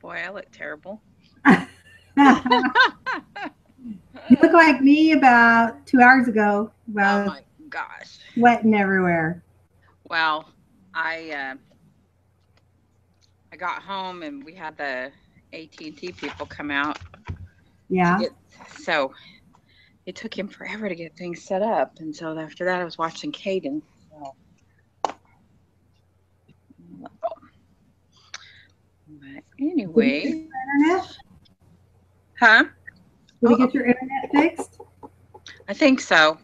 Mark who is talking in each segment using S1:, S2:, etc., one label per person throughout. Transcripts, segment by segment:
S1: Boy, I look terrible.
S2: You look like me about 2 hours ago.
S1: Oh
S2: Well,
S1: my gosh.
S2: sweating everywhere.
S1: Well, I got home and we had the AT&T people come out to
S2: Yeah.
S1: get, so it took him forever to get things set up. And so after that, I was watching Caden. So, but
S2: Did you fix
S1: anyways,
S2: your internet?
S1: huh?
S2: Did
S1: Oh,
S2: you get your internet fixed?
S1: I think so.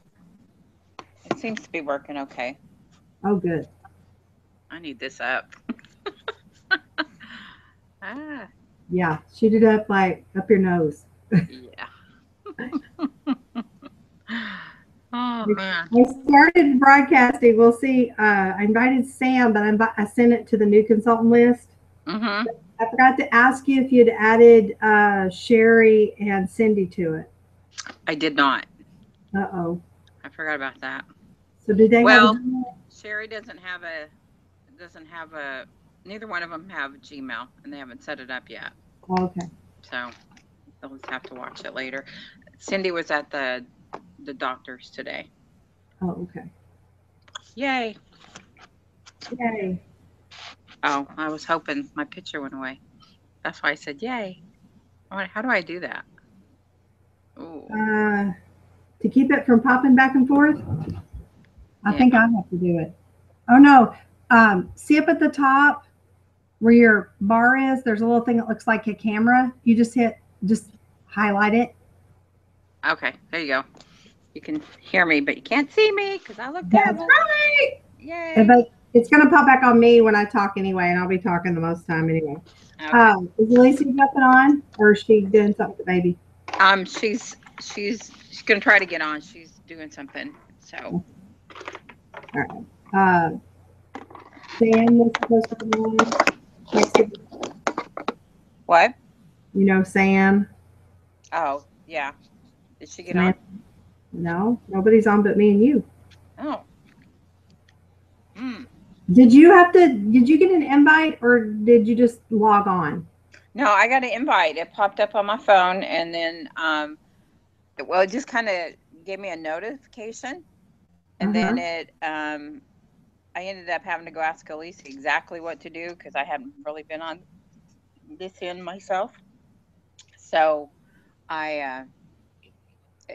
S1: It seems to be working okay.
S2: Oh, good.
S1: I need this up. Ah,
S2: Yeah, shoot it up like up your nose.
S1: yeah. Oh man.
S2: I started broadcasting. We'll see. I invited Sam, but I sent it to the new consultant list.
S1: Mhm.
S2: I forgot to ask you if you'd added Sherry and Cindy to it.
S1: I did not.
S2: Uh-oh.
S1: I forgot about that.
S2: So do they have a
S1: Well,
S2: Gmail?
S1: Sherry doesn't have a neither one of them have Gmail and they haven't set it up yet.
S2: Oh, okay.
S1: So they'll just have to watch it later. Cindy was at the doctor's today.
S2: Oh, okay.
S1: Yay.
S2: Yay.
S1: Oh, I was hoping my picture went away. That's why I said yay. How do I do that? Ooh.
S2: Uh, to keep it from popping back and forth, I
S1: Yeah.
S2: think I have to do it. Oh, no. See up at the top where your bar is, there's a little thing that looks like a camera. You just highlight it.
S1: Okay, there you go. You can hear me, but you can't see me because I look
S2: That's
S1: terrible.
S2: right.
S1: Yay.
S2: But it's going to pop back on me when I talk anyway, and I'll be talking the most time anyway.
S1: Okay.
S2: Is Lacey jumping on, or is she doing something with the baby?
S1: She's gonna try to get on. She's doing something. So
S2: All right. Sam is supposed to be on.
S1: what?
S2: You know Sam?
S1: Oh, yeah. Did she get on?
S2: Samantha? No, nobody's on but me and you.
S1: Oh. Hmm.
S2: Did you get an invite or did you just log on?
S1: No, I got an invite. It popped up on my phone, and then it just kind of gave me a notification, and then
S2: Uh-huh.
S1: I ended up having to go ask Elise exactly what to do because I hadn't really been on this end myself. So I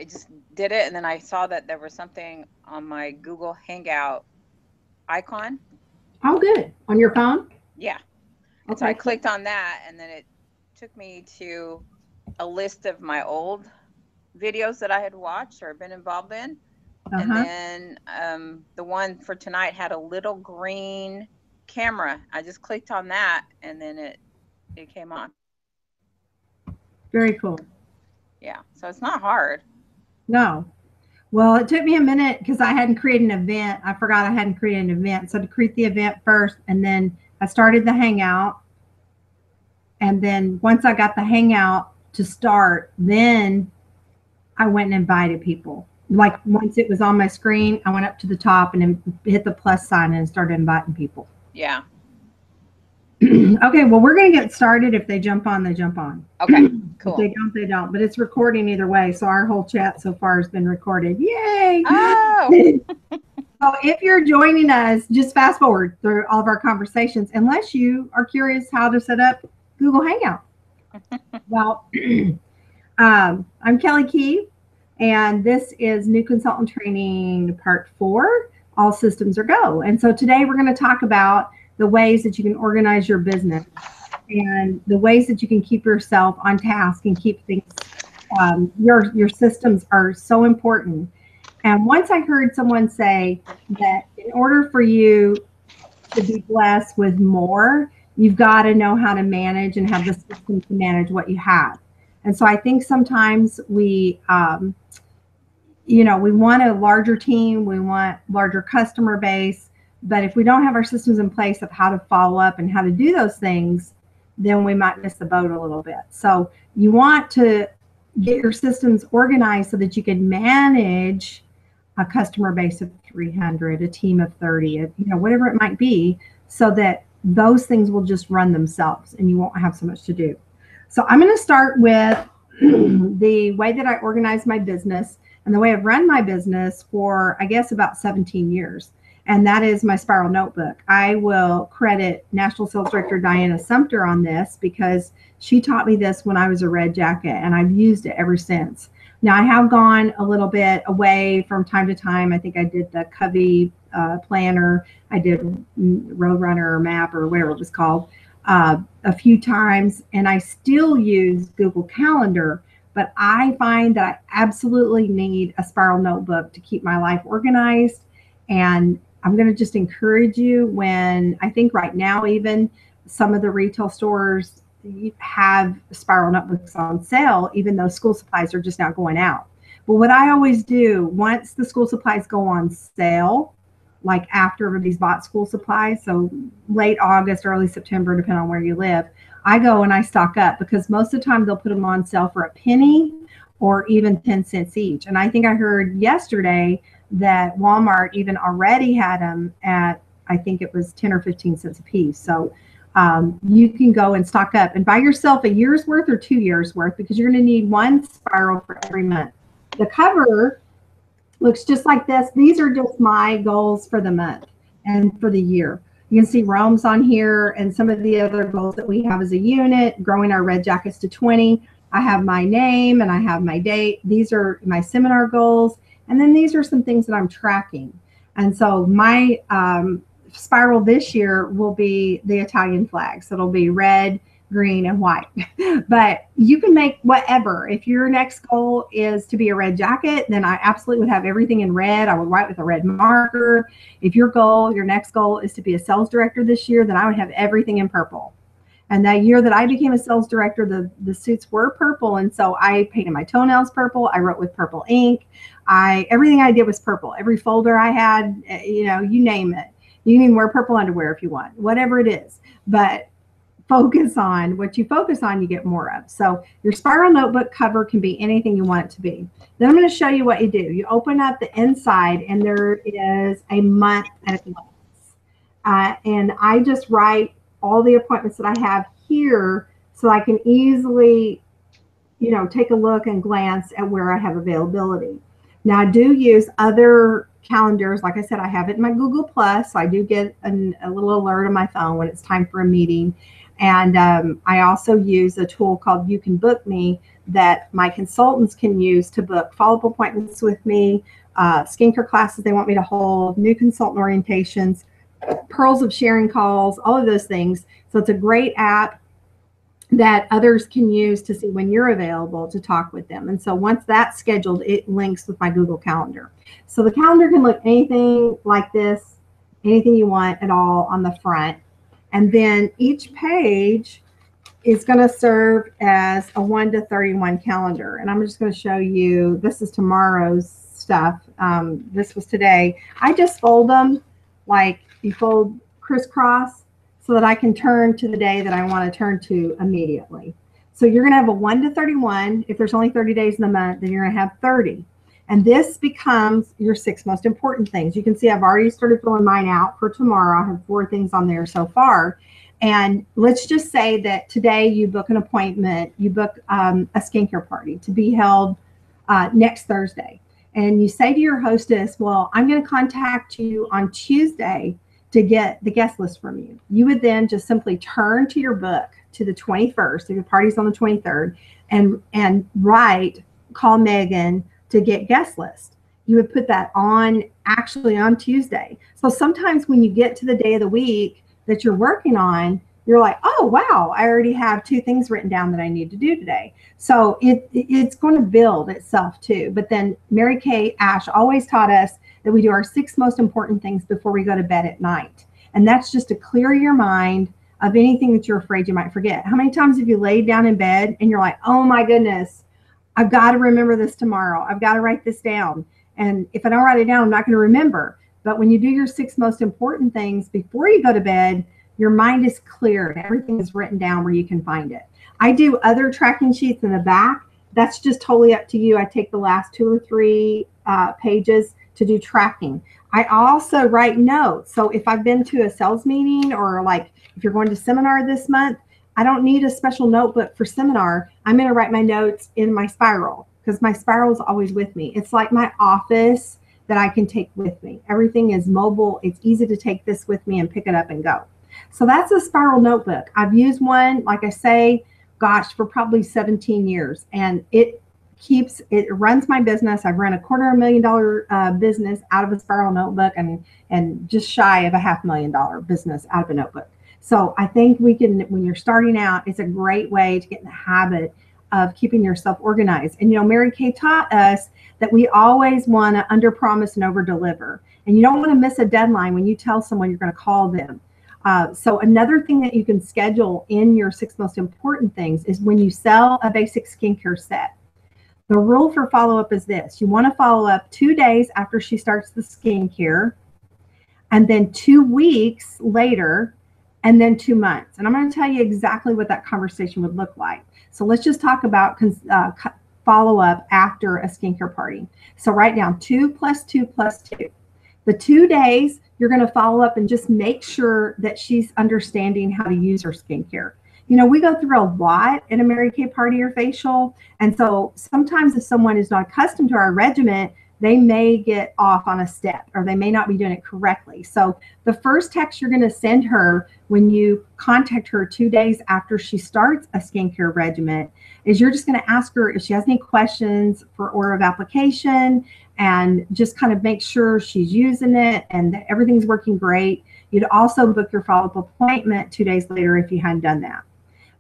S1: just did it, and then I saw that there was something on my Google Hangout icon.
S2: Oh, good. On your phone?
S1: Yeah. And so I
S2: Okay.
S1: clicked on that, and then it took me to a list of my old videos that I had watched or been involved in. And
S2: Uh-huh.
S1: then the one for tonight had a little green camera. I just clicked on that, and then it came on.
S2: Very cool.
S1: Yeah. So it's not hard.
S2: No. Well, it took me a minute because I hadn't created an event. I forgot I hadn't created an event. So to create the event first, and then I started the Hangout. And then once I got the Hangout to start, then I went and invited people. Like once it was on my screen, I went up to the top and then hit the plus sign and started inviting people.
S1: Yeah.
S2: Okay, well, we're going to get started. If they jump on, they jump on.
S1: Okay.
S2: If
S1: Cool.
S2: they don't, they don't. But it's recording either way. So our whole chat so far has been recorded. Yay!
S1: Oh.
S2: So if you're joining us, just fast forward through all of our conversations, unless you are curious how to set up Google Hangout. Well, I'm Kelly Key, and this is New Consultant Training Part 4, All Systems Are Go. And so today we're going to talk about the ways that you can organize your business and the ways that you can keep yourself on task and keep things, your systems are so important. And once I heard someone say that in order for you to be blessed with more, you've got to know how to manage and have the system to manage what you have. And so I think sometimes we want a larger team, we want larger customer base, but if we don't have our systems in place of how to follow up and how to do those things, then we might miss the boat a little bit. So you want to get your systems organized so that you can manage a customer base of 300, a team of 30, whatever it might be, so that those things will just run themselves and you won't have so much to do. So I'm going to start with the way that I organize my business and the way I've run my business for, I guess, about 17 years. And that is my Spiral Notebook. I will credit National Sales Director Diana Sumter on this because she taught me this when I was a Red Jacket, and I've used it ever since. Now, I have gone a little bit away from time to time. I think I did the Covey planner. I did Roadrunner or Map or whatever it was called a few times, and I still use Google Calendar, but I find that I absolutely need a Spiral Notebook to keep my life organized. And I'm going to just encourage you, when I think right now even some of the retail stores have Spiral Notebooks on sale, even though school supplies are just now going out. But what I always do, once the school supplies go on sale, like after everybody's bought school supplies, so late August, early September, depending on where you live, I go and I stock up, because most of the time they'll put them on sale for a penny or even 10 cents each. And I think I heard yesterday that Walmart even already had them at, I think it was 10 or 15 cents a piece. So you can go and stock up and buy yourself a year's worth or 2 years worth, because you're going to need one spiral for every month. The cover looks just like this. These are just my goals for the month and for the year. You can see Rome's on here and some of the other goals that we have as a unit, growing our Red Jackets to 20. I have my name and I have my date. These are my seminar goals. And then these are some things that I'm tracking. And so my spiral this year will be the Italian flag. So it'll be red, green, and white. But you can make whatever. If your next goal is to be a Red Jacket, then I absolutely would have everything in red. I would write with a red marker. If your next goal is to be a sales director this year, then I would have everything in purple. And that year that I became a sales director, the suits were purple. And so I painted my toenails purple. I wrote with purple ink. Everything I did was purple. Every folder I had, you name it. You can even wear purple underwear if you want, whatever it is. But focus on what you focus on, you get more of. So your Spiral Notebook cover can be anything you want it to be. Then I'm going to show you what you do. You open up the inside and there is a month at a glance. And I just write all the appointments that I have here so I can easily, take a look and glance at where I have availability. Now I do use other calendars. Like I said, I have it in my Google Plus, so I do get a little alert on my phone when it's time for a meeting. And I also use a tool called You Can Book Me that my consultants can use to book follow-up appointments with me, skincare classes they want me to hold, new consultant orientations, pearls of sharing calls, all of those things. So it's a great app that others can use to see when you're available to talk with them. And so once that's scheduled, it links with my Google Calendar. So the calendar can look anything like this, anything you want at all on the front. And then each page is going to serve as a 1 to 31 calendar. And I'm just going to show you, this is tomorrow's stuff. This was today. I just fold them like you fold crisscross so that I can turn to the day that I want to turn to immediately. So you're going to have a 1 to 31. If there's only 30 days in the month, then you're going to have 30. And this becomes your 6 most important things. You can see I've already started filling mine out for tomorrow. I have 4 things on there so far. And let's just say that today you book an appointment, you book a skincare party to be held next Thursday. And you say to your hostess, well, I'm going to contact you on Tuesday to get the guest list from you. You would then just simply turn to your book to the 21st, if your party's on the 23rd, and write, call Megan to get guest list. You would put that on actually on Tuesday. So sometimes when you get to the day of the week that you're working on, you're like, oh, wow, I already have 2 things written down that I need to do today. So it's going to build itself too. But then Mary Kay Ash always taught us that we do our 6 most important things before we go to bed at night. And that's just to clear your mind of anything that you're afraid you might forget. How many times have you laid down in bed and you're like, oh my goodness, I've got to remember this tomorrow. I've got to write this down. And if I don't write it down, I'm not going to remember. But when you do your 6 most important things before you go to bed, your mind is clear and everything is written down where you can find it. I do other tracking sheets in the back. That's just totally up to you. I take the last 2 or 3 pages to do tracking. I also write notes. So if I've been to a sales meeting, or like if you're going to seminar this month, I don't need a special notebook for seminar. I'm going to write my notes in my spiral, because my spiral is always with me. It's like my office that I can take with me. Everything is mobile. It's easy to take this with me and pick it up and go. So that's a spiral notebook. I've used one, like I say, gosh, for probably 17 years. And it runs my business. I've run a $250,000 business out of a spiral notebook, and just shy of a $500,000 business out of a notebook. So I think we can, when you're starting out, it's a great way to get in the habit of keeping yourself organized. And, Mary Kay taught us that we always want to under promise and over deliver. And you don't want to miss a deadline when you tell someone you're going to call them. So another thing that you can schedule in your 6 most important things is when you sell a basic skincare set. The rule for follow-up is this: you want to follow up 2 days after she starts the skincare, and then 2 weeks later, and then 2 months. And I'm going to tell you exactly what that conversation would look like. So let's just talk about follow-up after a skincare party. So write down 2 + 2 + 2. The 2 days, you're going to follow up and just make sure that she's understanding how to use her skincare. We go through a lot in a Mary Kay party or facial. And so sometimes if someone is not accustomed to our regimen, they may get off on a step, or they may not be doing it correctly. So the first text you're going to send her when you contact her 2 days after she starts a skincare regimen is you're just going to ask her if she has any questions for order of application, and just kind of make sure she's using it and that everything's working great. You'd also book your follow-up appointment 2 days later if you hadn't done that.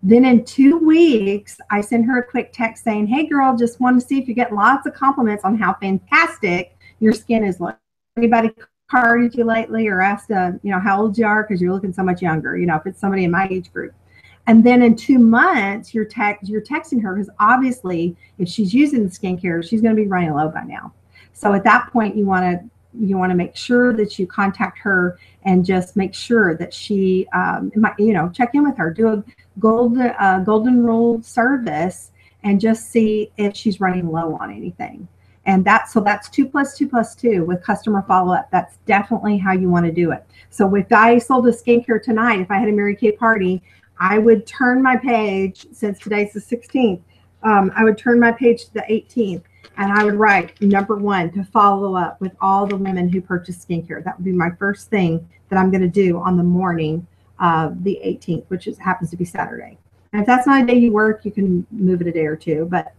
S2: Then in 2 weeks, I send her a quick text saying, hey girl, just want to see if you get lots of compliments on how fantastic your skin is looking. Anybody carded you lately or asked, how old you are? Because you're looking so much younger, if it's somebody in my age group. And then in 2 months, you're texting her, because obviously if she's using the skincare, she's going to be running low by now. So at that point, you want to make sure that you contact her and just make sure that she, check in with her, do a golden rule service, and just see if she's running low on anything. And that's 2 + 2 + 2 with customer follow-up. That's definitely how you want to do it. So if I sold a skincare tonight, if I had a Mary Kay party, I would turn my page, since today's the 16th, I would turn my page to the 18th. And I would write number 1 to follow up with all the women who purchased skincare. That would be my first thing that I'm going to do on the morning of the 18th, which happens to be Saturday. And if that's not a day you work, you can move it a day or two. But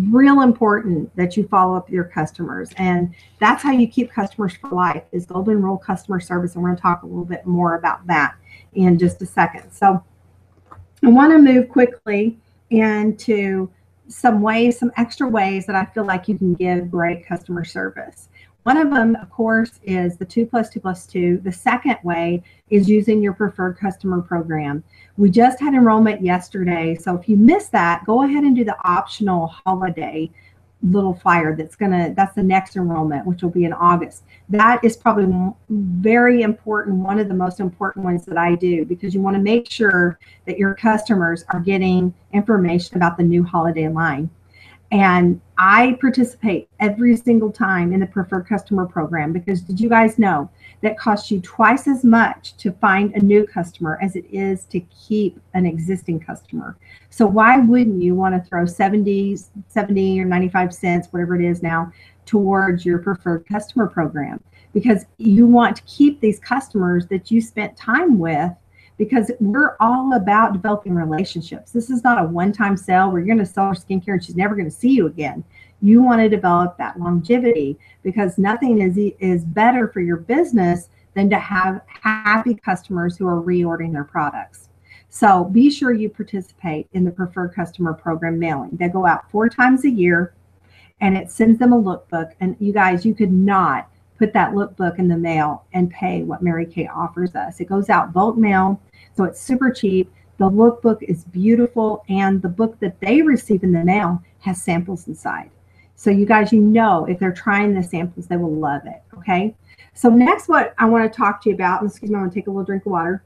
S2: real important that you follow up with your customers. And that's how you keep customers for life, is golden rule customer service. And we're going to talk a little bit more about that in just a second. So I want to move quickly into some extra ways that I feel like you can give great customer service. One of them, of course, is the 2 + 2 + 2. The second way is using your preferred customer program. We just had enrollment yesterday. So if you missed that, go ahead and do the optional holiday little flyer. That's the next enrollment, which will be in August. That is probably very important, one of the most important ones that I do, because you want to make sure that your customers are getting information about the new holiday line. And I participate every single time in the preferred customer program, because did you guys know that costs you twice as much to find a new customer as it is to keep an existing customer? So why wouldn't you want to throw 70 or 95 cents, whatever it is now, towards your preferred customer program? Because you want to keep these customers that you spent time with, because we're all about developing relationships. This is not a one-time sale where you're going to sell her skincare and she's never going to see you again. You want to develop that longevity, because nothing is better for your business than to have happy customers who are reordering their products. So be sure you participate in the preferred customer program mailing. They go out 4 times a year, and it sends them a lookbook. And you guys, you could not put that lookbook in the mail and pay what Mary Kay offers us. It goes out bulk mail, so it's super cheap. The lookbook is beautiful, and the book that they receive in the mail has samples inside. So you guys, if they're trying the samples, they will love it, okay? So next, what I want to talk to you about, and excuse me, I'm going to take a little drink of water.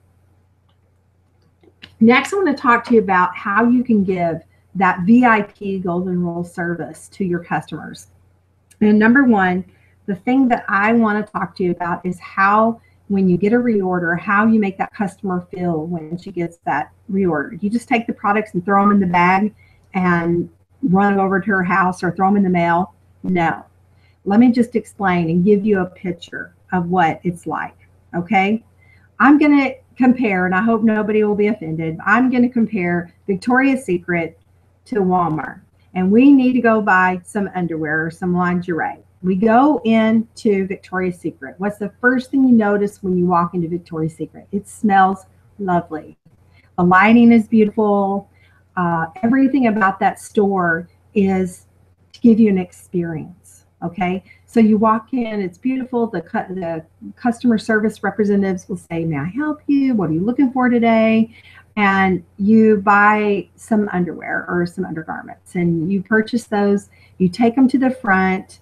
S2: Next, I want to talk to you about how you can give that VIP golden rule service to your customers. And number 1, The thing that I want to talk to you about is how, when you get a reorder, how you make that customer feel when she gets that reorder. You just take the products and throw them in the bag and run over to her house or throw them in the mail? No. Let me just explain and give you a picture of what it's like, okay? I'm going to compare, and I hope nobody will be offended. I'm going to compare Victoria's Secret to Walmart. And we need to go buy some underwear or some lingerie. We go into Victoria's Secret. What's the first thing you notice when you walk into Victoria's Secret? It smells lovely. The lighting is beautiful. Everything about that store is to give you an experience. Okay, so you walk in, it's beautiful. The customer service representatives will say, "May I help you? What are you looking for today?" And you buy some underwear or some undergarments, and you purchase those. You take them to the front.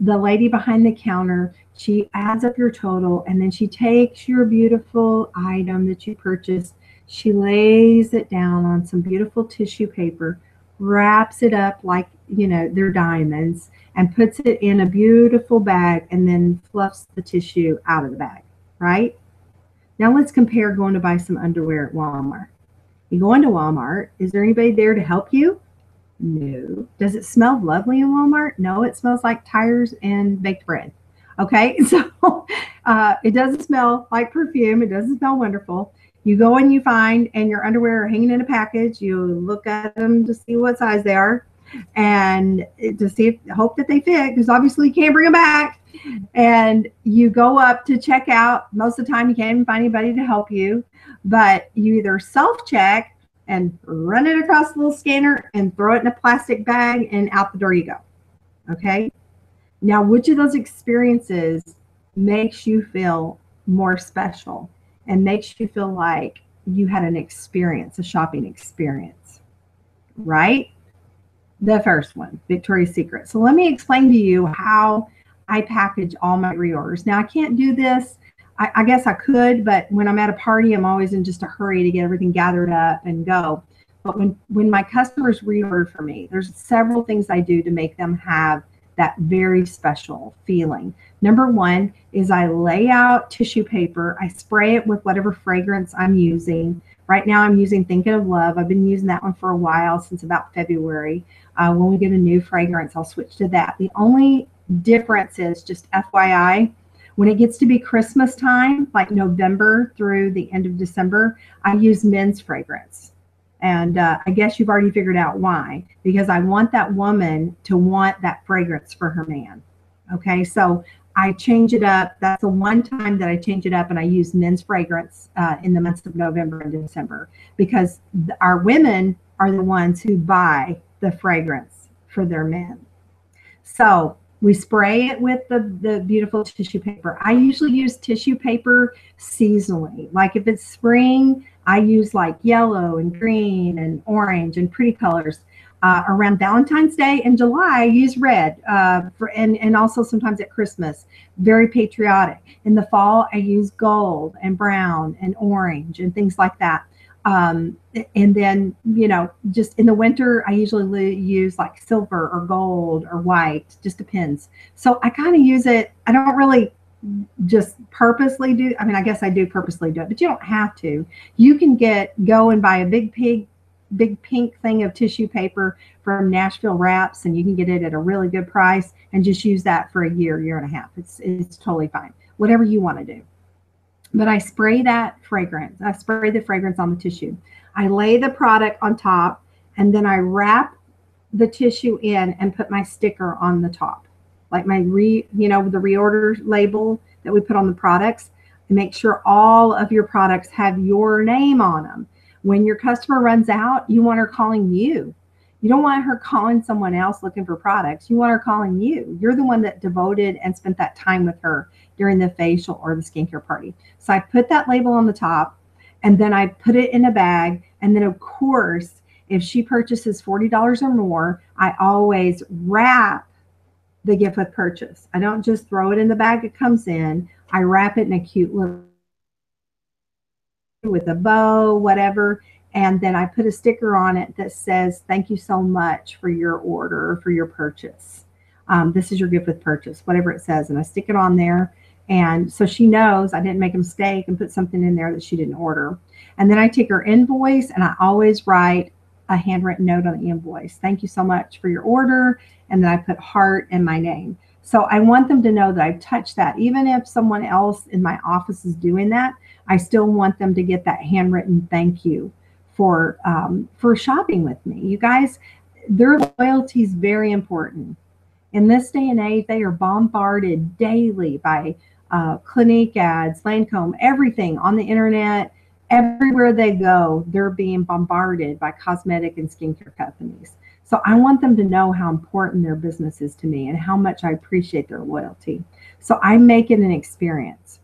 S2: The lady behind the counter, she adds up your total, and then she takes your beautiful item that you purchased. She lays it down on some beautiful tissue paper, wraps it up like, you know, they're diamonds, and puts it in a beautiful bag, and then fluffs the tissue out of the bag, right? Now let's compare going to buy some underwear at Walmart. You go into Walmart, is there anybody there to help you? No. Does it smell lovely in Walmart? No, it smells like tires and baked bread. Okay, so it doesn't smell like perfume. It doesn't smell wonderful. You go and you find, and your underwear are hanging in a package. You look at them to see what size they are, and to see if, hope that they fit, because obviously you can't bring them back. And you go up to check out. Most of the time you can't even find anybody to help you, but you either self-check and run it across the little scanner and throw it in a plastic bag, and out the door you go. Okay, now which of those experiences makes you feel more special and makes you feel like you had an experience, a shopping experience, right? The first one, Victoria's Secret. So let me explain to you how I package all my reorders. Now I can't do this. I guess I could, but when I'm at a party, I'm always in just a hurry to get everything gathered up and go. But when my customers reorder for me, there's several things I do to make them have that very special feeling. Number one is I lay out tissue paper. I spray it with whatever fragrance I'm using. Right now I'm using Thinking of Love. I've been using that one for a while, since about February. When we get a new fragrance, I'll switch to that. The only difference is, just FYI, when it gets to be Christmas time, like November through the end of December, I use men's fragrance. And I guess you've already figured out why, because I want that woman to want that fragrance for her man. Okay, so I change it up. That's the one time that I change it up, and I use men's fragrance in the months of November and December, because our women are the ones who buy the fragrance for their men. So we spray it with the beautiful tissue paper. I usually use tissue paper seasonally. Like if it's spring, I use like yellow and green and orange and pretty colors. Around Valentine's Day in July, I use red, and also sometimes at Christmas, very patriotic. In the fall, I use gold and brown and orange and things like that. And then, you know, just in the winter, I usually use like silver or gold or white, just depends. So I kind of use it. I don't really just purposely do. I mean, I guess I do purposely do it, but you don't have to. You can go and buy a big pink thing of tissue paper from Nashville Wraps, and you can get it at a really good price, and just use that for a year and a half. It's totally fine. Whatever you want to do. But I spray that fragrance. I spray the fragrance on the tissue. I lay the product on top, and then I wrap the tissue in and put my sticker on the top, like my the reorder label that we put on the products. And make sure all of your products have your name on them. When your customer runs out, you want her calling you. You don't want her calling someone else looking for products. You want her calling you. You're the one that devoted and spent that time with her during the facial or the skincare party. So I put that label on the top, and then I put it in a bag. And then, of course, if she purchases $40 or more, I always wrap the gift with purchase. I don't just throw it in the bag it comes in. I wrap it in a cute little, with a bow, whatever. And then I put a sticker on it that says, "Thank you so much for your order, for your purchase." This is your gift with purchase, whatever it says. And I stick it on there. And so she knows I didn't make a mistake and put something in there that she didn't order. And then I take her invoice and I always write a handwritten note on the invoice. Thank you so much for your order. And then I put heart and my name. So I want them to know that I've touched that. Even if someone else in my office is doing that, I still want them to get that handwritten thank you for shopping with me. You guys, their loyalty is very important. In this day and age, they are bombarded daily by Clinique ads, Lancome, everything on the internet. Everywhere they go, they're being bombarded by cosmetic and skincare companies. So I want them to know how important their business is to me and how much I appreciate their loyalty. So I make it an experience.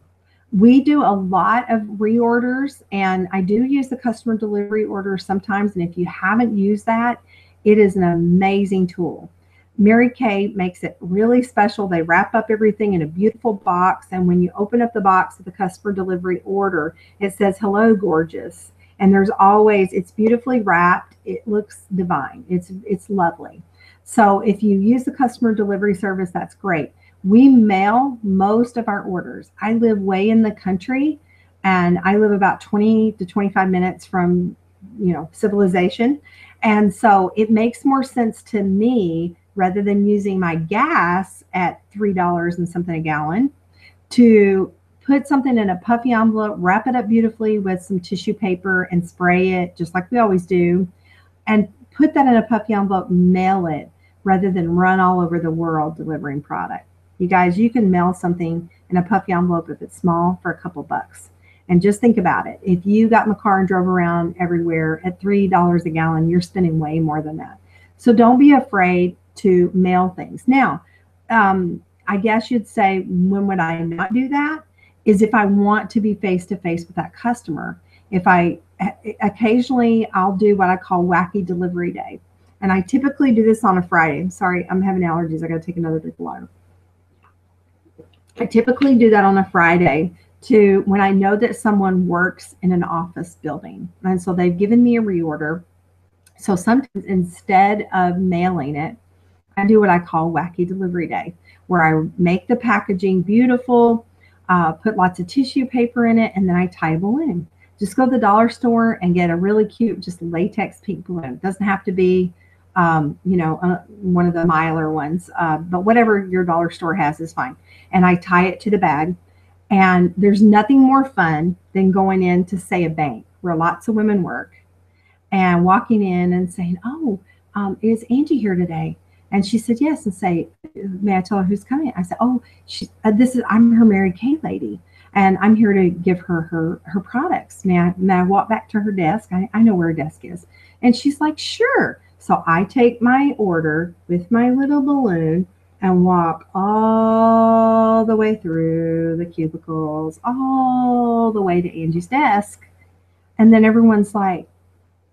S2: We do a lot of reorders, and I do use the customer delivery order sometimes. And if you haven't used that, it is an amazing tool. Mary Kay makes it really special. They wrap up everything in a beautiful box. And when you open up the box of the customer delivery order, it says, "Hello, gorgeous." And there's always, it's beautifully wrapped. It looks divine. It's lovely. So if you use the customer delivery service, that's great. We mail most of our orders. I live way in the country, and I live about 20 to 25 minutes from, civilization. And so it makes more sense to me, rather than using my gas at $3 and something a gallon, to put something in a puffy envelope, wrap it up beautifully with some tissue paper and spray it just like we always do, and put that in a puffy envelope, mail it, rather than run all over the world delivering product. You guys, you can mail something in a puffy envelope if it's small for a couple bucks. And just think about it. If you got in the car and drove around everywhere at $3 a gallon, you're spending way more than that. So don't be afraid to mail things. Now, I guess you'd say, when would I not do that? Is if I want to be face-to-face with that customer. If occasionally I'll do what I call wacky delivery day. And I typically do this on a Friday. I'm sorry, I'm having allergies. I got to take another drink of water. I typically do that on a Friday to when I know that someone works in an office building. And so they've given me a reorder. So sometimes instead of mailing it, I do what I call wacky delivery day, where I make the packaging beautiful, put lots of tissue paper in it, and then I tie a balloon. Just go to the dollar store and get a really cute, just latex pink balloon. It doesn't have to be, one of the Mylar ones, but whatever your dollar store has is fine. And I tie it to the bag. And there's nothing more fun than going in to, say, a bank where lots of women work, and walking in and saying, "Oh, is Angie here today?" And she said, "Yes." And say, "May I tell her who's coming?" I said, "Oh, I'm her Mary Kay lady, and I'm here to give her her products. May I walk back to her desk? I know where her desk is." And she's like, "Sure." So I take my order with my little balloon and walk all the way through the cubicles, all the way to Angie's desk. And then everyone's like,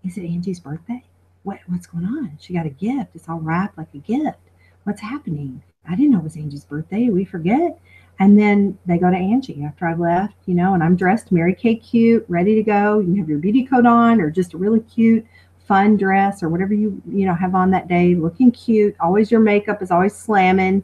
S2: "Is it Angie's birthday? What's going on? She got a gift. It's all wrapped like a gift. What's happening? I didn't know it was Angie's birthday. We forget." And then they go to Angie after I've left, and I'm dressed Mary Kay cute, ready to go. You can have your beauty coat on, or just a really cute, fun dress, or whatever you have on that day, looking cute. Always your makeup is always slamming,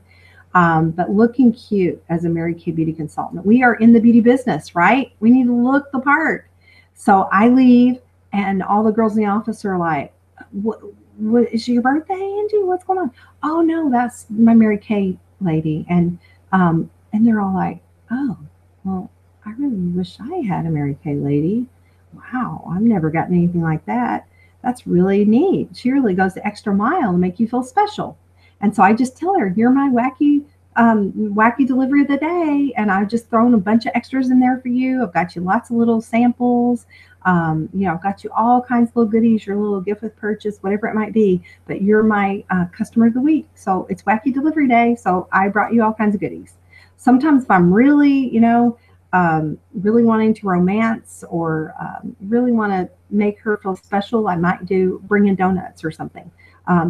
S2: but looking cute as a Mary Kay beauty consultant. We are in the beauty business, right? We need to look the part. So I leave, and all the girls in the office are like, what is your birthday, Angie? What's going on? "Oh no, that's my Mary Kay lady." And they're all like, "Oh, well, I really wish I had a Mary Kay lady. Wow, I've never gotten anything like that. That's really neat. She really goes the extra mile to make you feel special." And so I just tell her, "You're my wacky delivery of the day, and I've just thrown a bunch of extras in there for you. I've got you lots of little samples. I've got you all kinds of little goodies, your little gift with purchase, whatever it might be. But you're my customer of the week. So it's wacky delivery day. So I brought you all kinds of goodies." Sometimes if I'm really, really wanting to romance, or really want to make her feel special, I might bring in donuts or something.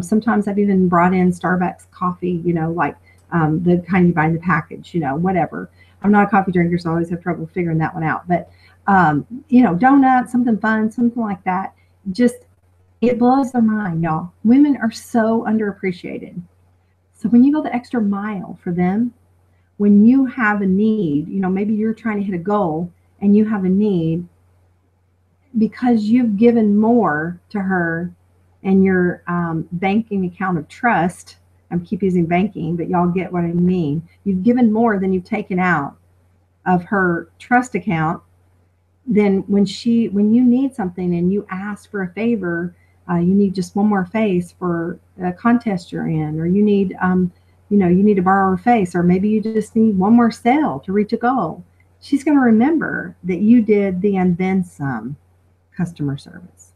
S2: Sometimes I've even brought in Starbucks coffee, like the kind you buy in the package, whatever. I'm not a coffee drinker, so I always have trouble figuring that one out. But, donuts, something fun, something like that. Just, it blows their mind, y'all. Women are so underappreciated. So when you go the extra mile for them, when you have a need, maybe you're trying to hit a goal and you have a need, because you've given more to her and your banking account of trust. I keep using banking, but y'all get what I mean. You've given more than you've taken out of her trust account. Then when you need something and you ask for a favor, you need just one more face for a contest you're in, or you need, you need to borrow her face, or maybe you just need one more sale to reach a goal. She's going to remember that you did the and then some customer service,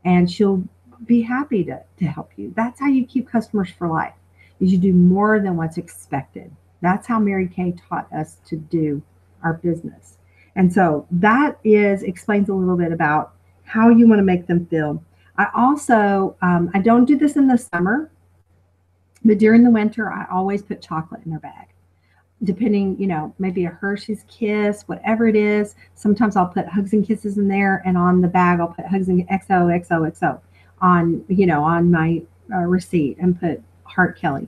S2: and she'll be happy to help you. That's how you keep customers for life, is you do more than what's expected. That's how Mary Kay taught us to do our business. And so that explains a little bit about how you want to make them feel. I also, I don't do this in the summer, but during the winter, I always put chocolate in their bag. Depending, maybe a Hershey's Kiss, whatever it is. Sometimes I'll put Hugs and Kisses in there, and on the bag I'll put Hugs and XOXOXO on, on my receipt, and put Heart Kelly.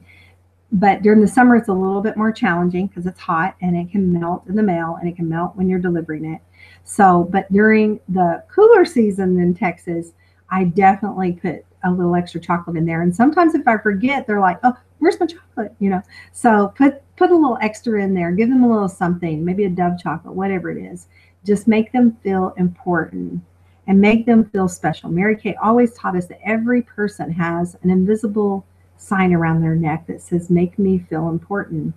S2: But during the summer, it's a little bit more challenging because it's hot and it can melt in the mail and it can melt when you're delivering it. So, but during the cooler season in Texas, I definitely put a little extra chocolate in there. And sometimes if I forget, they're like, oh, where's my chocolate? So put a little extra in there, give them a little something, maybe a Dove chocolate, whatever it is. Just make them feel important and make them feel special. Mary Kay always taught us that every person has an invisible sign around their neck that says, make me feel important.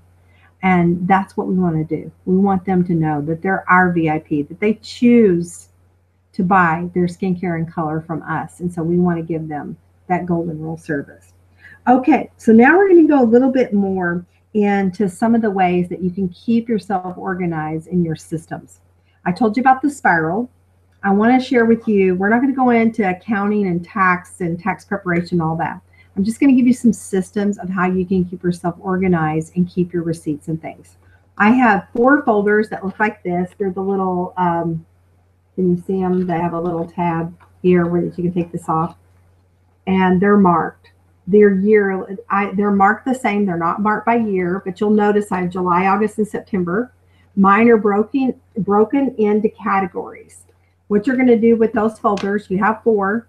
S2: And that's what we want to do. We want them to know that they're our VIP, that they choose to buy their skincare and color from us. And so we want to give them that golden rule service. Okay, so now we're going to go a little bit more into some of the ways that you can keep yourself organized in your systems. I told you about the spiral. I want to share with you, we're not going to go into accounting and tax preparation, all that. I'm just going to give you some systems of how you can keep yourself organized and keep your receipts and things. I have 4 folders that look like this. They're the little, can you see them? They have a little tab here where you can take this off. And they're marked. They're marked the same. They're not marked by year, but you'll notice I have July, August, and September. Mine are broken into categories. What you're going to do with those folders, you have 4.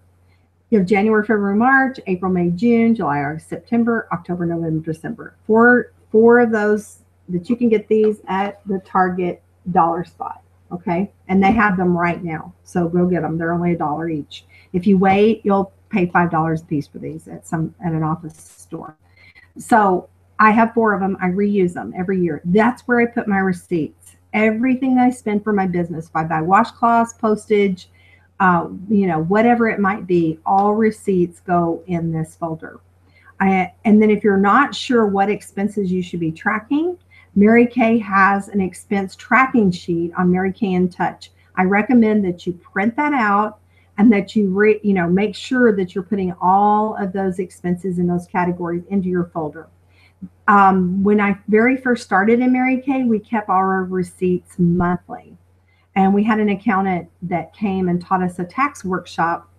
S2: You have January, February, March, April, May, June, July, August, September, October, November, December. 4 of those that you can get these at the Target dollar spot. Okay. And they have them right now. So go get them. They're only $1 each. If you wait, you'll pay $5 a piece for these at an office store. So I have 4 of them. I reuse them every year. That's where I put my receipts. Everything that I spend for my business, if I buy washcloths, postage, whatever it might be, all receipts go in this folder. And then if you're not sure what expenses you should be tracking, Mary Kay has an expense tracking sheet on Mary Kay in Touch. I recommend that you print that out and that you make sure that you're putting all of those expenses in those categories into your folder. When I very first started in Mary Kay, we kept our receipts monthly. And we had an accountant that came and taught us a tax workshop.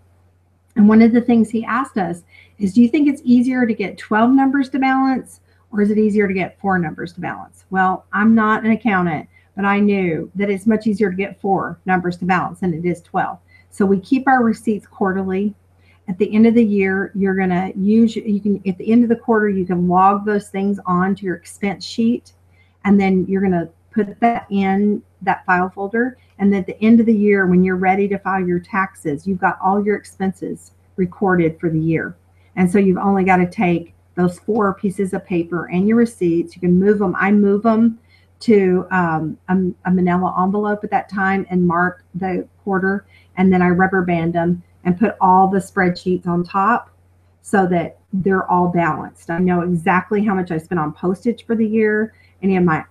S2: And one of the things he asked us is, do you think it's easier to get 12 numbers to balance, or is it easier to get 4 numbers to balance? Well, I'm not an accountant, but I knew that it's much easier to get 4 numbers to balance than it is 12. So we keep our receipts quarterly. At the end of the year, you're going to use, at the end of the quarter, you can log those things onto your expense sheet, and then you're going to put that in that file folder. And at the end of the year, when you're ready to file your taxes, you've got all your expenses recorded for the year. And so you've only got to take those 4 pieces of paper and your receipts. You can move them. I move them to a manila envelope at that time and mark the quarter. And then I rubber band them and put all the spreadsheets on top so that they're all balanced. I know exactly how much I spent on postage for the year, any of my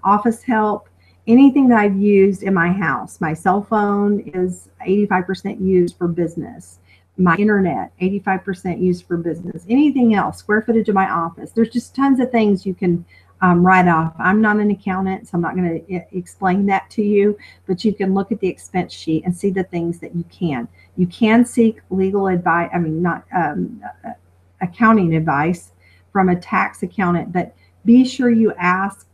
S2: office help, anything that I've used in my house. My cell phone is 85% used for business. My internet, 85% used for business. Anything else, square footage of my office. There's just tons of things you can write off. I'm not an accountant, so I'm not going to explain that to you, but you can look at the expense sheet and see the things that you can. You can seek legal advice, not accounting advice, from a tax accountant, but be sure you ask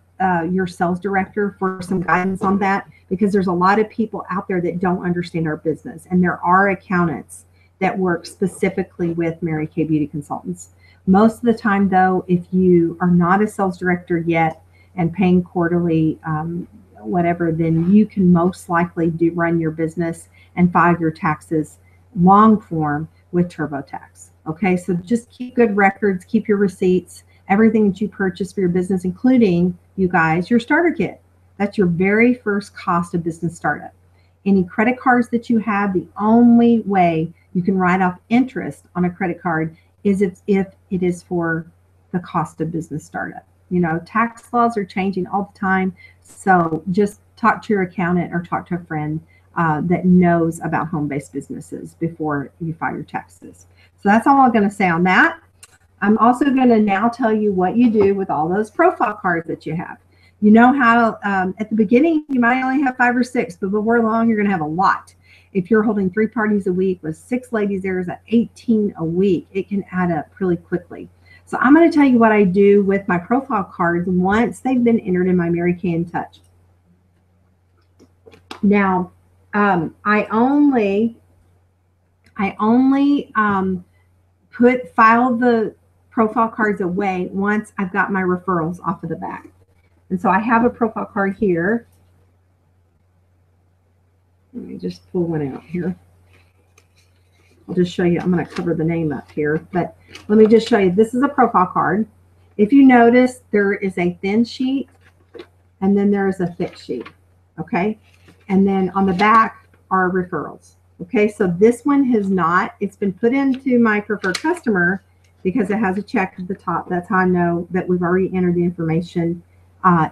S2: your sales director for some guidance on that, because there's a lot of people out there that don't understand our business, and there are accountants that work specifically with Mary Kay Beauty Consultants. Most of the time, though, if you are not a sales director yet and paying quarterly, whatever, then you can most likely run your business and file your taxes long form with TurboTax. Okay, so just keep good records, keep your receipts, everything that you purchase for your business, including, you guys, your starter kit. That's your very first cost of business startup. Any credit cards that you have, the only way you can write off interest on a credit card is if it is for the cost of business startup. You know, tax laws are changing all the time, so just talk to your accountant or talk to a friend that knows about home-based businesses before you file your taxes. So that's all I'm going to say on that. I'm also going to now tell you what you do with all those profile cards that you have. You know how at the beginning you might only have 5 or 6, but before long you're going to have a lot. If you're holding 3 parties a week with 6 ladies, there's at 18 a week. It can add up really quickly. So I'm going to tell you what I do with my profile cards once they've been entered in my Mary Kay in Touch. Now, I only file the profile cards away once I've got my referrals off of the back. And so I have a profile card here. Let me just pull one out here. I'll just show you. I'm going to cover the name up here, but let me just show you. This is a profile card. If you notice, there is a thin sheet and then there is a thick sheet. Okay. And then on the back are referrals. Okay. So this one has not, it's been put into my preferred customer because it has a check at the top. That's how I know that we've already entered the information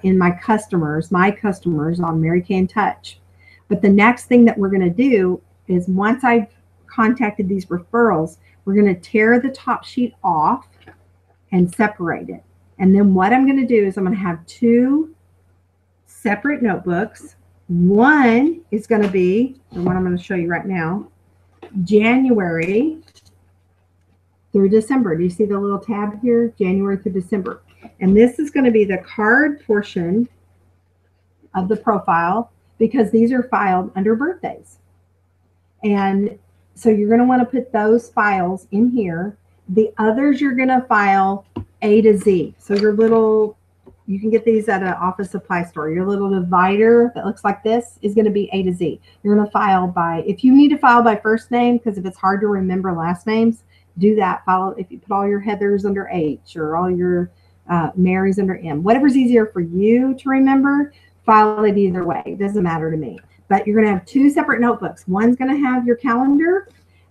S2: in my customers on Mary Kay in Touch. But the next thing that we're going to do is, once I've contacted these referrals, we're going to tear the top sheet off and separate it. And then what I'm going to do is I'm going to have 2 separate notebooks. One is going to be the one I'm going to show you right now, January through December. Do you see the little tab here? January through December. And this is going to be the card portion of the profile, because these are filed under birthdays. And so you're going to want to put those files in here. The others you're going to file A to Z. So your little, you can get these at an office supply store. Your little divider that looks like this is going to be A to Z. You're going to file by, if you need to file by first name, because if it's hard to remember last names, do that. File, if you put all your Heathers under H or all your Marys under M, whatever's easier for you to remember, file it either way. It doesn't matter to me. But you're going to have 2 separate notebooks. One's going to have your calendar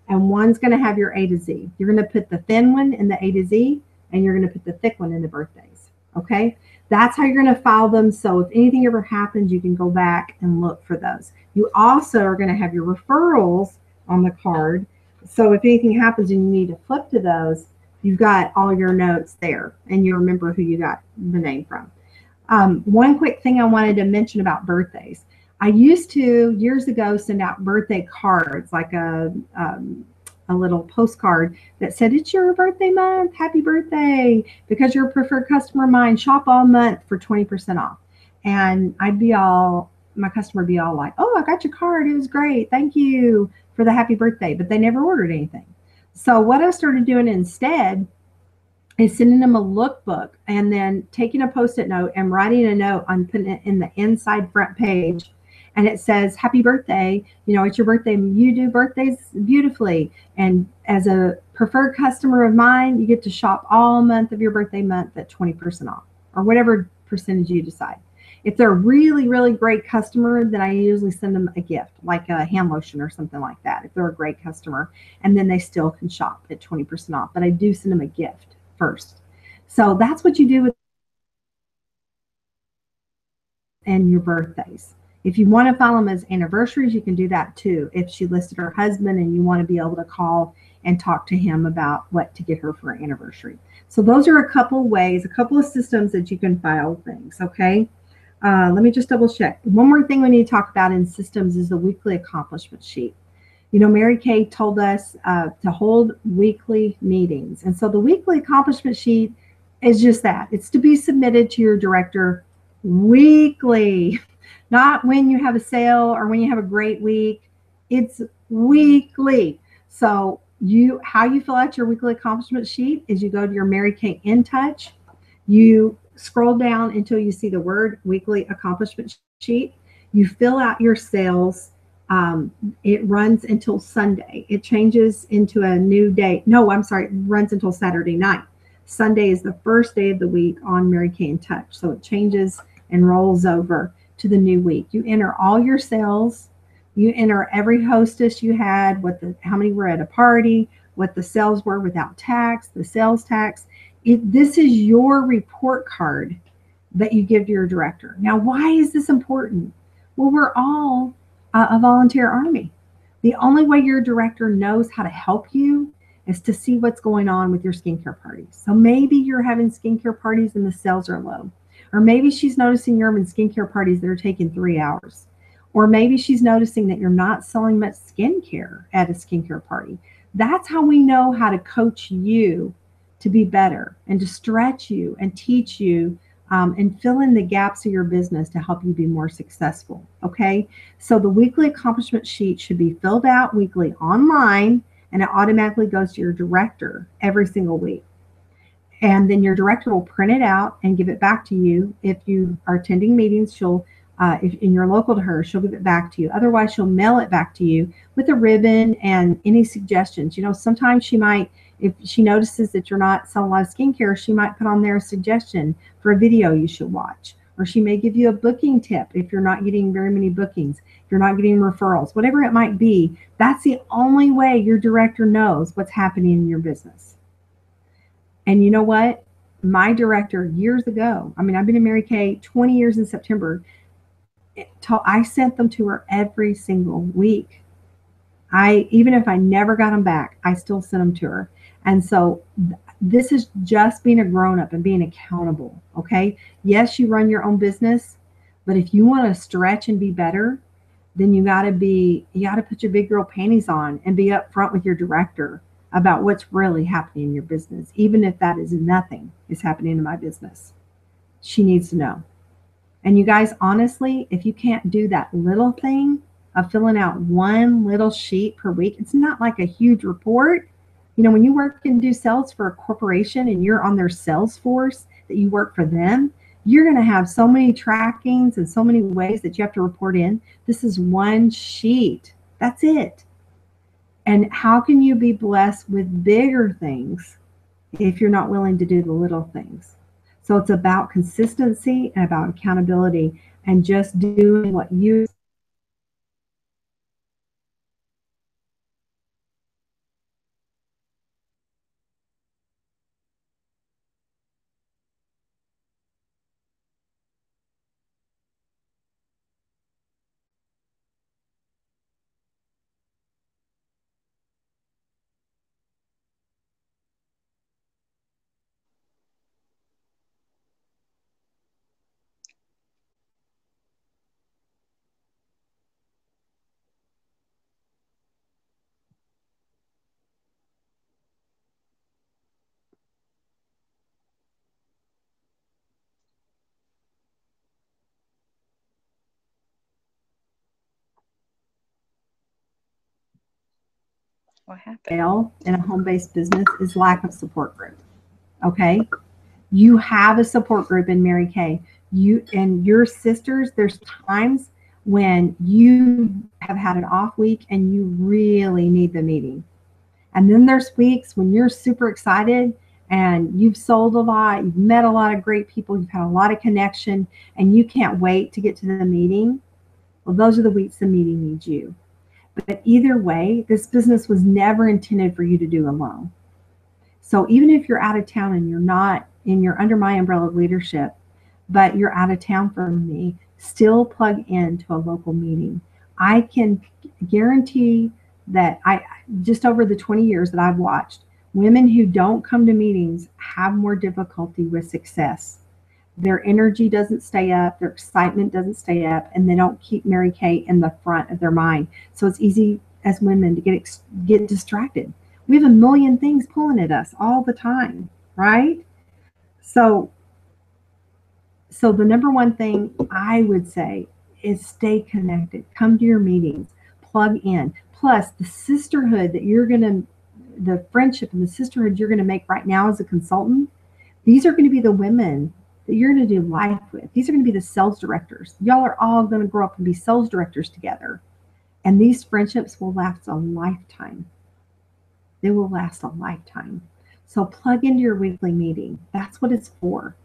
S2: and one's going to have your A to Z. You're going to put the thin one in the A to Z, and you're going to put the thick one in the birthdays. Okay? That's how you're going to file them. So if anything ever happens, you can go back and look for those. You also are going to have your referrals on the card. So if anything happens and you need to flip to those, you've got all your notes there and you remember who you got the name from. One quick thing I wanted to mention about birthdays. I used to, years ago, send out birthday cards, like a little postcard that said, "It's your birthday month, happy birthday, because you're a preferred customer of mine, shop all month for 20% off." And I'd be all, my customer would be all like, "Oh, I got your card, it was great, thank you for the happy birthday," but they never ordered anything. So what I started doing instead is sending them a lookbook and then taking a Post-it note and writing a note on, putting it in the inside front page. And it says, "Happy birthday. You know, it's your birthday. You do birthdays beautifully. And as a preferred customer of mine, you get to shop all month of your birthday month at 20% off," or whatever percentage you decide. If they're a really, really great customer, then I usually send them a gift, like a hand lotion or something like that, if they're a great customer. And then they still can shop at 20% off. But I do send them a gift first. So that's what you do with and your birthdays. If you want to file them as anniversaries, you can do that too. If she listed her husband and you want to be able to call and talk to him about what to get her for an anniversary. So those are a couple ways, a couple of systems that you can file things, okay? Let me just double check. One more thing we need to talk about in systems is the weekly accomplishment sheet. You know, Mary Kay told us to hold weekly meetings. And so the weekly accomplishment sheet It's just that. It's to be submitted to your director weekly, not when you have a sale or when you have a great week. It's weekly. So how you fill out your weekly accomplishment sheet is you go to your Mary Kay In Touch. You scroll down until you see the word weekly accomplishment sheet. You fill out your sales. It runs until Sunday. It changes into a new day. No, I'm sorry. It runs until Saturday night. Sunday is the first day of the week on Mary Kay In Touch. So it changes and rolls over to the new week. You enter all your sales. You enter every hostess you had, how many were at a party, what the sales were without tax, the sales tax. This is your report card that you give to your director. Now, why is this important? Well, we're all a volunteer army. The only way your director knows how to help you is to see what's going on with your skincare parties. So maybe you're having skincare parties and the sales are low. Or maybe she's noticing you're having skincare parties that are taking 3 hours. Or maybe she's noticing that you're not selling much skincare at a skincare party. That's how we know how to coach you to be better and to stretch you and teach you and fill in the gaps of your business to help you be more successful. Okay. So the weekly accomplishment sheet should be filled out weekly online, and it automatically goes to your director every single week. And then your director will print it out and give it back to you. If you are attending meetings, if you're local to her, she'll give it back to you. Otherwise, she'll mail it back to you with a ribbon and any suggestions. Sometimes she might, if she notices that you're not selling a lot of skincare, she might put on there a suggestion for a video you should watch. Or she may give you a booking tip if you're not getting very many bookings, if you're not getting referrals, whatever it might be. That's the only way your director knows what's happening in your business. And you know what? My director years ago, I've been in Mary Kay 20 years in September. I sent them to her every single week. Even if I never got them back, I still sent them to her. And so this is just being a grown-up and being accountable. Okay. Yes, you run your own business, but if you want to stretch and be better, then you got to put your big girl panties on and be upfront with your director about what's really happening in your business. Even if that is nothing is happening in my business, she needs to know. And you guys, honestly, if you can't do that little thing of filling out one little sheet per week, it's not like a huge report. When you work and do sales for a corporation and you're on their sales force, that you work for them, you're going to have so many trackings and so many ways that you have to report in. This is one sheet. That's it. And how can you be blessed with bigger things if you're not willing to do the little things? So it's about consistency and about accountability and just doing what you.
S1: What happened?
S2: Fail in a home-based business is lack of support group. Okay. You have a support group in Mary Kay. You and your sisters, there's times when you have had an off week and you really need the meeting. And then there's weeks when you're super excited and you've sold a lot, you've met a lot of great people, you've had a lot of connection, and you can't wait to get to the meeting. Well, those are the weeks the meeting needs you. But either way, this business was never intended for you to do alone. So even if you're out of town and you're under my umbrella of leadership, but you're out of town from me, still plug into a local meeting. I can guarantee that just over the 20 years that I've watched, women who don't come to meetings have more difficulty with success. Their energy doesn't stay up, their excitement doesn't stay up, and they don't keep Mary Kay in the front of their mind. So it's easy as women to get distracted. We have a million things pulling at us all the time, right? So the number one thing I would say is stay connected. Come to your meetings, plug in. Plus, the sisterhood that the friendship and the sisterhood you're going to make right now as a consultant, these are going to be the women that you're going to do life with. These are going to be the sales directors. Y'all are all going to grow up and be sales directors together. And these friendships will last a lifetime. They will last a lifetime. So plug into your weekly meeting. That's what it's for.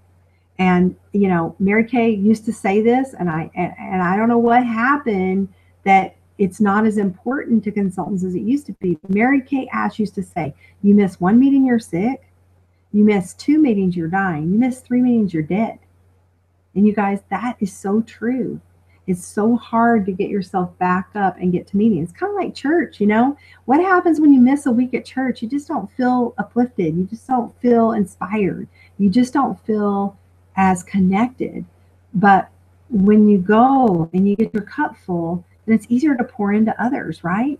S2: And, you know, Mary Kay used to say this, and I don't know what happened that it's not as important to consultants as it used to be. Mary Kay Ash used to say, you miss one meeting, you're sick. You miss 2 meetings, you're dying. You miss 3 meetings, you're dead. And you guys, that is so true. It's so hard to get yourself back up and get to meetings. It's kind of like church, you know? What happens when you miss a week at church? You just don't feel uplifted. You just don't feel inspired. You just don't feel as connected. But when you go and you get your cup full, then it's easier to pour into others, right?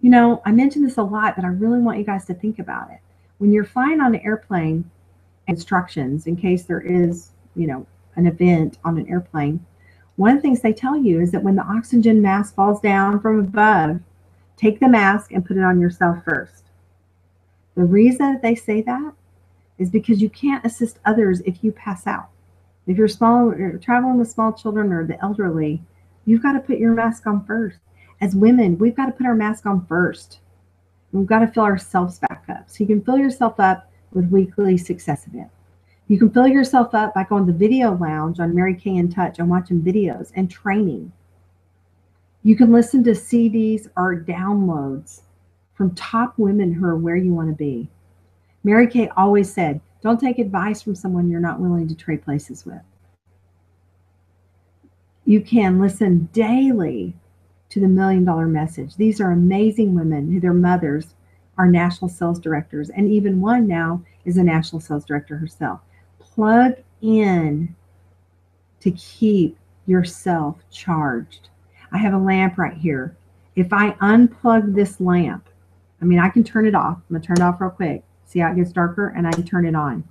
S2: You know, I mention this a lot, but I really want you guys to think about it. When you're flying on an airplane, instructions in case there is, you know, an event on an airplane, one of the things they tell you is that when the oxygen mask falls down from above, take the mask and put it on yourself first. The reason that they say that is because you can't assist others if you pass out. If you're traveling with small children or the elderly, you've got to put your mask on first. As women, we've got to put our mask on first. We've got to fill ourselves back up. So you can fill yourself up with weekly success event. You can fill yourself up by going to the video lounge on Mary Kay in Touch and watching videos and training. You can listen to CDs or downloads from top women who are where you want to be. Mary Kay always said, don't take advice from someone you're not willing to trade places with. You can listen daily to the $1 Million Message. These are amazing women who their mothers are national sales directors, and even one now is a national sales director herself. Plug in to keep yourself charged. I have a lamp right here. If I unplug this lamp, I mean, I can turn it off. I'm gonna turn it off real quick. See how it gets darker, and I can turn it on.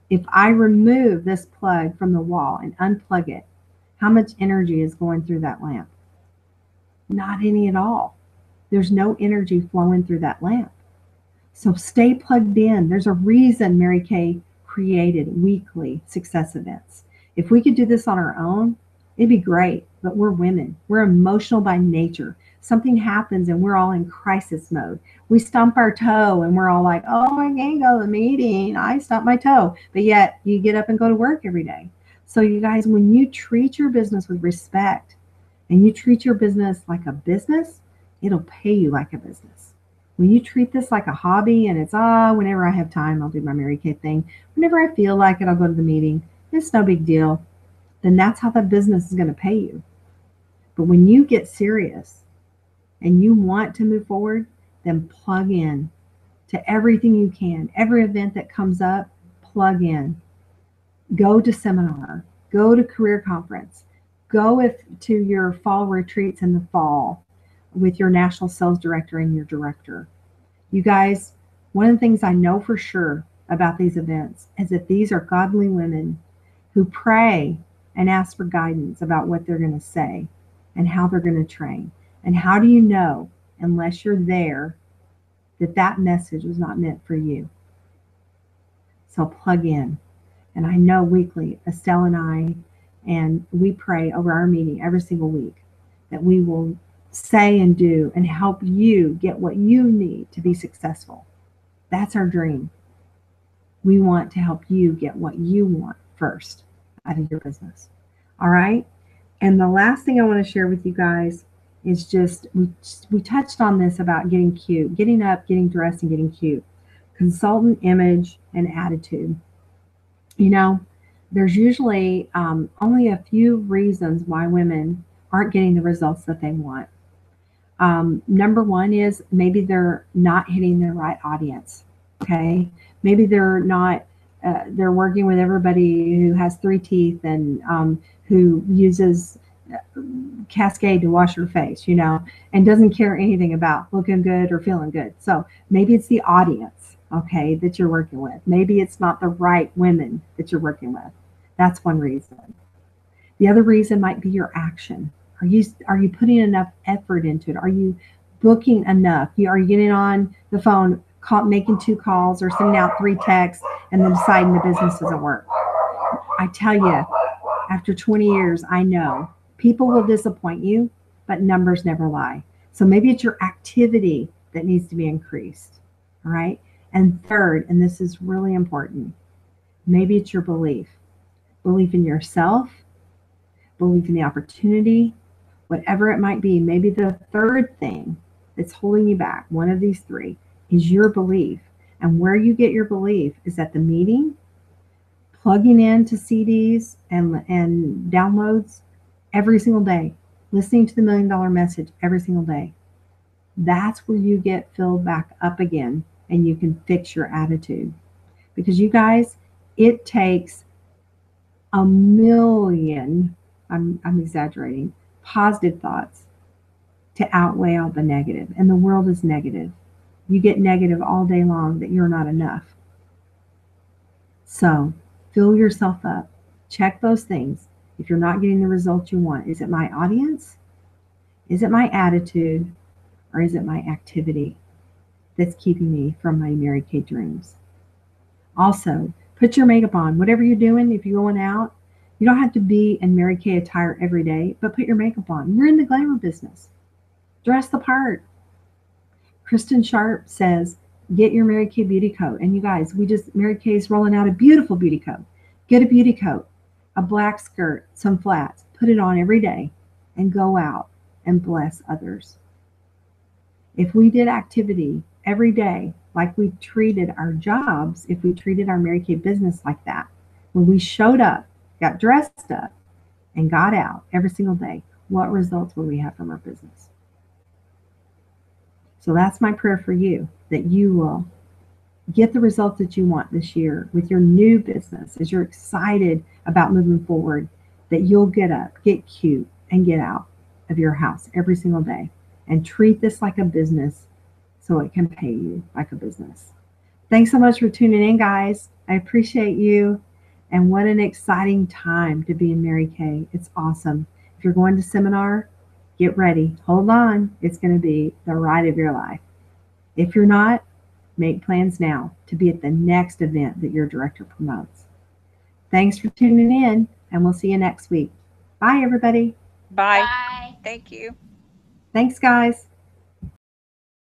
S2: If I remove this plug from the wall and unplug it, how much energy is going through that lamp? Not any at all. There's no energy flowing through that lamp. So stay plugged in. There's a reason Mary Kay created weekly success events. If we could do this on our own, it'd be great, but we're women. We're emotional by nature. Something happens and we're all in crisis mode. We stump our toe and we're all like, oh, I can't go to the meeting. I stumped my toe. But yet you get up and go to work every day. So you guys, when you treat your business with respect and you treat your business like a business, it'll pay you like a business. When you treat this like a hobby and it's, whenever I have time, I'll do my Mary Kay thing. Whenever I feel like it, I'll go to the meeting. It's no big deal. Then that's how the business is going to pay you. But when you get serious and you want to move forward, then plug in to everything you can. Every event that comes up, plug in. Go to seminar. Go to career conference. Go to your fall retreats in the fall with your national sales director and your director. You guys, one of the things I know for sure about these events is that these are godly women who pray and ask for guidance about what they're going to say and how they're going to train. And how do you know, unless you're there, that that message was not meant for you? So plug in. And I know weekly, Estelle and I, and we pray over our meeting every single week that we will say and do and help you get what you need to be successful. That's our dream. We want to help you get what you want first out of your business. All right. And the last thing I want to share with you guys is just, we touched on this about getting cute, getting up, getting dressed, and getting cute. Consultant image and attitude. You know, there's usually only a few reasons why women aren't getting the results that they want. Number one is maybe they're not hitting the right audience. Okay. Maybe they're not, they're working with everybody who has 3 teeth and who uses Cascade to wash her face, you know, and doesn't care anything about looking good or feeling good. So maybe it's the audience. okay, that you're working with. Maybe it's not the right women that you're working with. That's one reason. The other reason might be your action. Are you putting enough effort into it? Are you booking enough? Are you getting on the phone, making 2 calls or sending out 3 texts and then deciding the business doesn't work? I tell you, after 20 years, I know people will disappoint you, but numbers never lie. So maybe it's your activity that needs to be increased. All right. And third, and this is really important, maybe it's your belief in yourself, belief in the opportunity, whatever it might be. Maybe the third thing that's holding you back, one of these three, is your belief. And where you get your belief is at the meeting, plugging into CDs and downloads every single day, listening to the $1 Million Message every single day. That's where you get filled back up again and you can fix your attitude. Because you guys, it takes a million, I'm exaggerating, positive thoughts to outweigh all the negative. And the world is negative. You get negative all day long that you're not enough. So fill yourself up. Check those things. If you're not getting the results you want, is it my audience? Is it my attitude? Or is it my activity that's keeping me from my Mary Kay dreams? Also, put your makeup on. Whatever you're doing, if you're going out, you don't have to be in Mary Kay attire every day, but put your makeup on. You're in the glamour business. Dress the part. Kristen Sharp says, get your Mary Kay beauty coat. And you guys, Mary Kay's rolling out a beautiful beauty coat. Get a beauty coat, a black skirt, some flats, put it on every day and go out and bless others. If we did activity every day, like we treated our jobs, if we treated our Mary Kay business like that, when we showed up, got dressed up, and got out every single day, what results will we have from our business? So that's my prayer for you, that you will get the results that you want this year with your new business, as you're excited about moving forward, that you'll get up, get cute, and get out of your house every single day and treat this like a business so it can pay you like a business. Thanks so much for tuning in, guys. I appreciate you. And what an exciting time to be in Mary Kay. It's awesome. If you're going to seminar, get ready. Hold on. It's going to be the ride of your life. If you're not, make plans now to be at the next event that your director promotes. Thanks for tuning in, and we'll see you next week. Bye, everybody.
S1: Bye.
S3: Bye.
S1: Thank you.
S2: Thanks, guys.